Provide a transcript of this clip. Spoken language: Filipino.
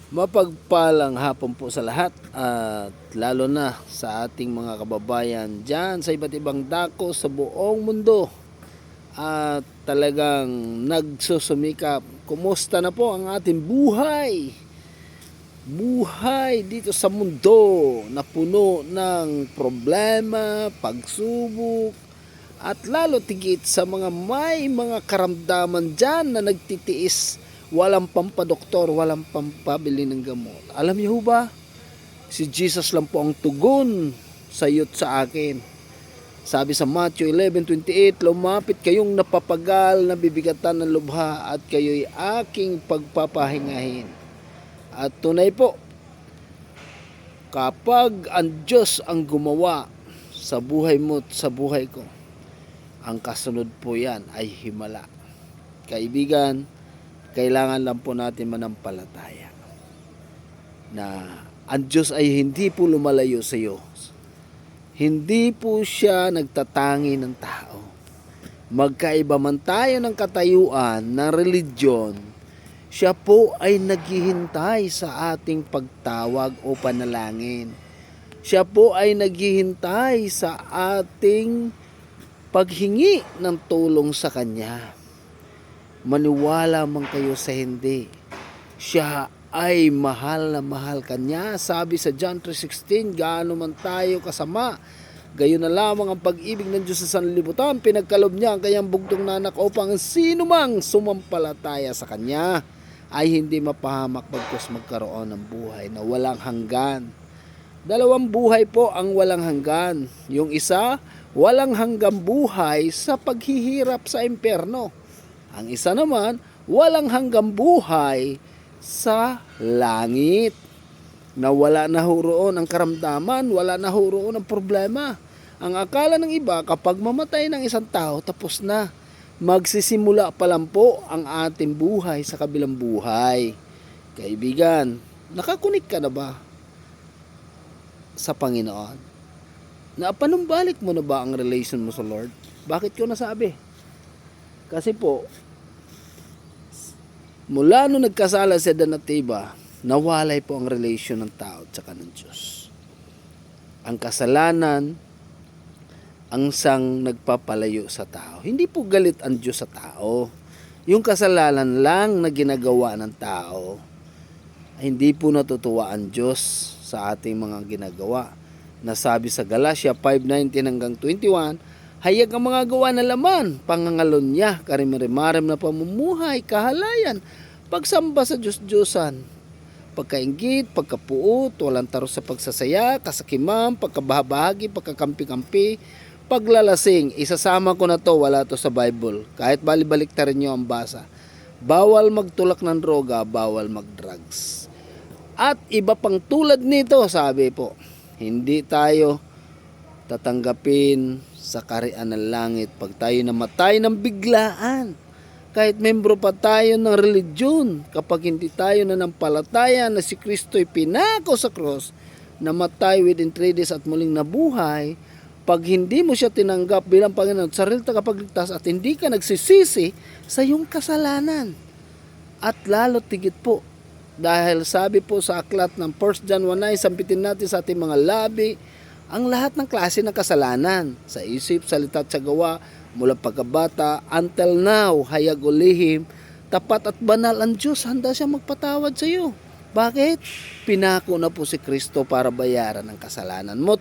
Mapagpalang hapon po sa lahat at lalo na sa ating mga kababayan dyan sa iba't ibang dako sa buong mundo at talagang nagsusumikap. Kumusta na po ang ating buhay? Buhay dito sa mundo na puno ng problema, pagsubok at lalo tigit sa may mga karamdaman dyan na nagtitiis. Walang pampadoktor, walang pampabili ng gamot. Alam niyo ba? Si Jesus lang po ang tugon sa iyot sa akin. Sabi sa Matthew 11:28, lumapit kayong napapagal, nabibigatan ng lubha at kayo'y aking pagpapahingahin. At tunay po, kapag ang Diyos ang gumawa sa buhay mo at sa buhay ko, ang kasunod po yan ay himala. Kaibigan, kailangan lang po natin manampalataya na ang Diyos ay hindi po lumalayo sa iyo. Hindi po siya nagtatangi ng tao. Magkaiba man tayo ng katayuan, ng religion, siya po ay naghihintay sa ating pagtawag o panalangin. Siya po ay naghihintay sa ating paghingi ng tulong sa Kanya. Maniwala man kayo sa hindi, siya ay mahal na mahal kanya. Sabi sa John 3:16, gaano man tayo kasama, gayon na lamang ang pag-ibig ng Diyos sa sanlibutan, pinagkalob niya ang kanyang bugtong na anak upang sino mang sumampalataya sa kanya ay hindi mapahamak bagkus magkaroon ng buhay na walang hanggan. Dalawang buhay po ang walang hanggan. Yung isa, walang hanggang buhay sa paghihirap sa impyerno. Ang isa naman, walang hanggang buhay sa langit. Na wala na roon ang karamdaman, wala na roon ang problema. Ang akala ng iba, kapag mamatay ng isang tao, tapos na. Magsisimula pa lang po ang ating buhay sa kabilang buhay. Kaibigan, nakakunik ka na ba sa Panginoon? Napanumbalik mo na ba ang relation mo sa Lord? Bakit ko nasabi? Kasi po, mula nung nagkasala si Adan at Eva, nawalay po ang relasyon ng tao at saka ng Diyos. Ang kasalanan ang sang nagpapalayo sa tao. Hindi po galit ang Diyos sa tao. Yung kasalanan lang na ginagawa ng tao, hindi po natutuwa ang Diyos sa ating mga ginagawa. Nasabi sa Galatia 5:19 hanggang 21, hayag ang mga gawa na laman, pangangalon niya, karimarimarem na pamumuhay, kahalayan, pagsamba sa Diyos-Diyosan, pagkainggit, pagkapuot, walang taro sa pagsasaya, kasakiman, pagkabahabahagi, pagkakampi-kampi, paglalasing. Isasama ko na to, wala to sa Bible. Kahit balibalik ta rin nyo ang basa. Bawal magtulak ng droga, bawal magdrugs. At iba pang tulad nito, sabi po, hindi tayo tatanggapin sa kaharian ng langit pag tayo namatay ng biglaan. Kahit membro pa tayo ng religion, kapag hindi tayo nanampalataya na si Kristo'y pinako sa cross, namatay within 3 days at muling nabuhay, pag hindi mo siya tinanggap bilang Panginoon, sarili tagapagligtas at hindi ka nagsisisi sa iyong kasalanan. At lalo tigit po, dahil sabi po sa aklat ng 1 John 1:9, sampitin natin sa ating mga labi ang lahat ng klase ng kasalanan sa isip, salita at sa gawa, mula pagkabata until now, hayag o lihim, tapat at banal ang Diyos, handa siya magpatawad sa iyo. Bakit? Pinako na po si Kristo para bayaran ang kasalanan mo.